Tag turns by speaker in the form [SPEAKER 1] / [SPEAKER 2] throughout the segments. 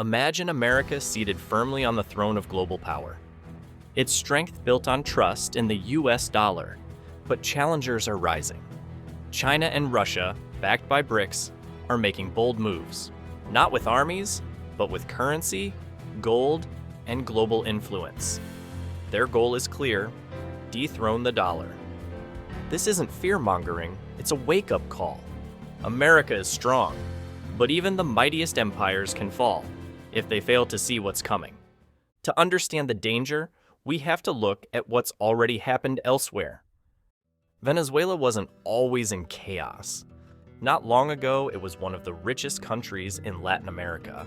[SPEAKER 1] Imagine America seated firmly on the throne of global power. Its strength built on trust in the US dollar, but challengers are rising. China and Russia, backed by BRICS, are making bold moves, not with armies, but with currency, gold, and global influence. Their goal is clear: dethrone the dollar. This isn't fear-mongering, it's a wake-up call. America is strong, but even the mightiest empires can fall if they fail to see what's coming. To understand the danger, we have to look at what's already happened elsewhere. Venezuela wasn't always in chaos. Not long ago, it was one of the richest countries in Latin America,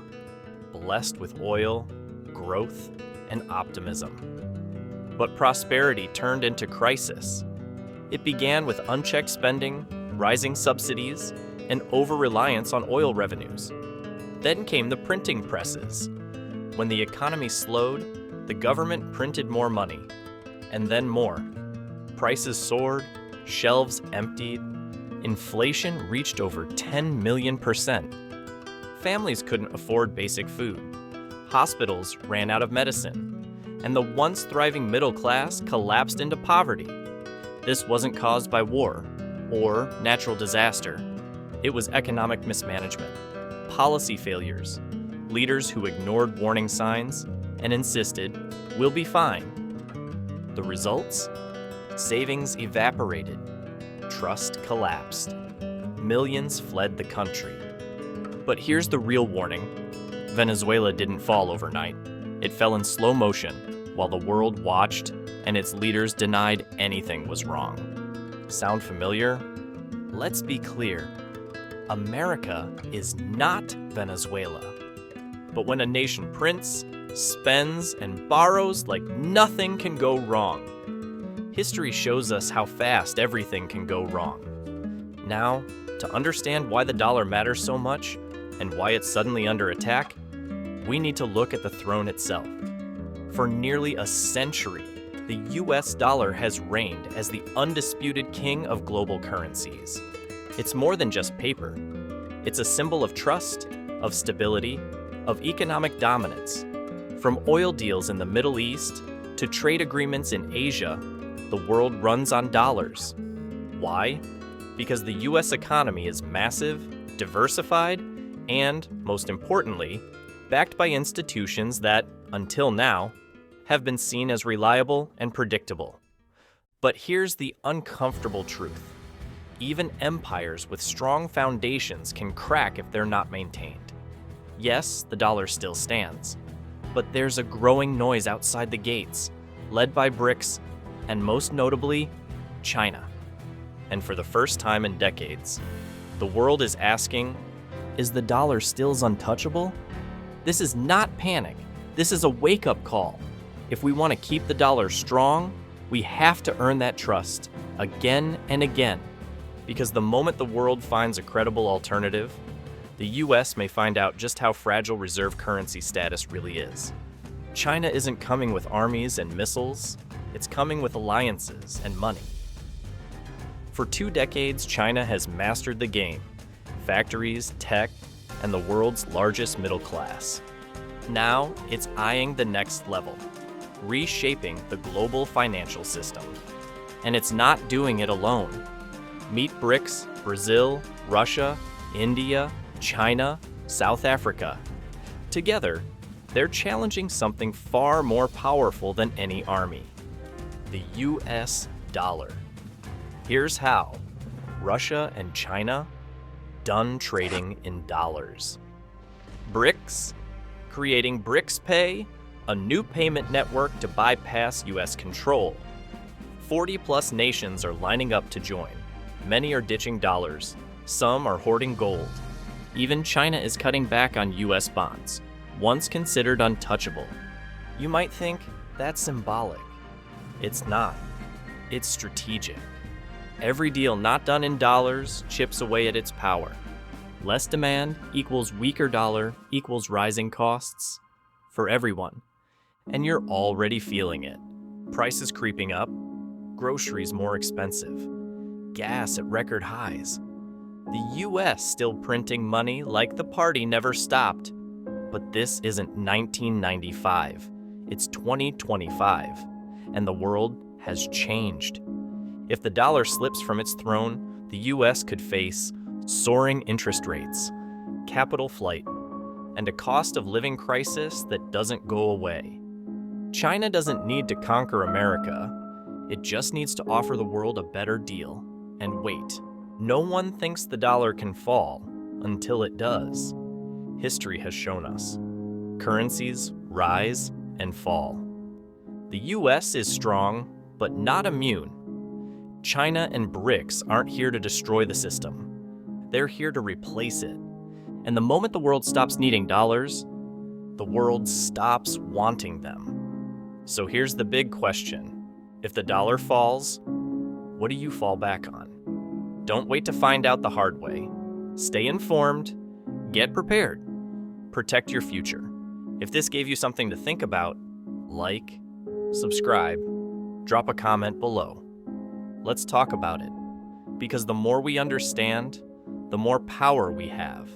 [SPEAKER 1] blessed with oil, growth, and optimism. But prosperity turned into crisis. It began with unchecked spending, rising subsidies, and over-reliance on oil revenues. Then came the printing presses. When the economy slowed, the government printed more money, and then more. Prices soared, shelves emptied, inflation reached over 10 million%. Families couldn't afford basic food. Hospitals ran out of medicine, and the once thriving middle class collapsed into poverty. This wasn't caused by war or natural disaster. It was economic mismanagement, policy failures, leaders who ignored warning signs and insisted, "We'll be fine." The results? Savings evaporated. Trust collapsed. Millions fled the country. But here's the real warning. Venezuela didn't fall overnight. It fell in slow motion while the world watched and its leaders denied anything was wrong. Sound familiar? Let's be clear. America is not Venezuela. But when a nation prints, spends, and borrows like nothing can go wrong, history shows us how fast everything can go wrong. Now, to understand why the dollar matters so much and why it's suddenly under attack, we need to look at the throne itself. For nearly a century, the US dollar has reigned as the undisputed king of global currencies. It's more than just paper. It's a symbol of trust, of stability, of economic dominance. From oil deals in the Middle East to trade agreements in Asia, the world runs on dollars. Why? Because the US economy is massive, diversified, and, most importantly, backed by institutions that, until now, have been seen as reliable and predictable. But here's the uncomfortable truth. Even empires with strong foundations can crack if they're not maintained. Yes, the dollar still stands, but there's a growing noise outside the gates, led by BRICS, and most notably, China. And for the first time in decades, the world is asking, is the dollar still untouchable? This is not panic. This is a wake-up call. If we want to keep the dollar strong, we have to earn that trust again and again. Because the moment the world finds a credible alternative, the US may find out just how fragile reserve currency status really is. China isn't coming with armies and missiles, it's coming with alliances and money. For 2 decades, China has mastered the game: factories, tech, and the world's largest middle class. Now, it's eyeing the next level, reshaping the global financial system. And it's not doing it alone. Meet BRICS, Brazil, Russia, India, China, South Africa. Together, they're challenging something far more powerful than any army: the US dollar. Here's how. Russia and China, done trading in dollars. BRICS, creating BRICS Pay, a new payment network to bypass US control. 40+ nations are lining up to join. Many are ditching dollars. Some are hoarding gold. Even China is cutting back on US bonds, once considered untouchable. You might think that's symbolic. It's not. It's strategic. Every deal not done in dollars chips away at its power. Less demand equals weaker dollar equals rising costs for everyone. And you're already feeling it. Prices creeping up, groceries more expensive, gas at record highs. The US still printing money like the party never stopped. But this isn't 1995, it's 2025, and the world has changed. If the dollar slips from its throne, the US could face soaring interest rates, capital flight, and a cost of living crisis that doesn't go away. China doesn't need to conquer America, it just needs to offer the world a better deal. And wait, no one thinks the dollar can fall until it does. History has shown us. Currencies rise and fall. The US is strong, but not immune. China and BRICS aren't here to destroy the system. They're here to replace it. And the moment the world stops needing dollars, the world stops wanting them. So here's the big question. If the dollar falls, what do you fall back on? Don't wait to find out the hard way. Stay informed, get prepared, protect your future. If this gave you something to think about, like, subscribe, drop a comment below. Let's talk about it. Because the more we understand, the more power we have.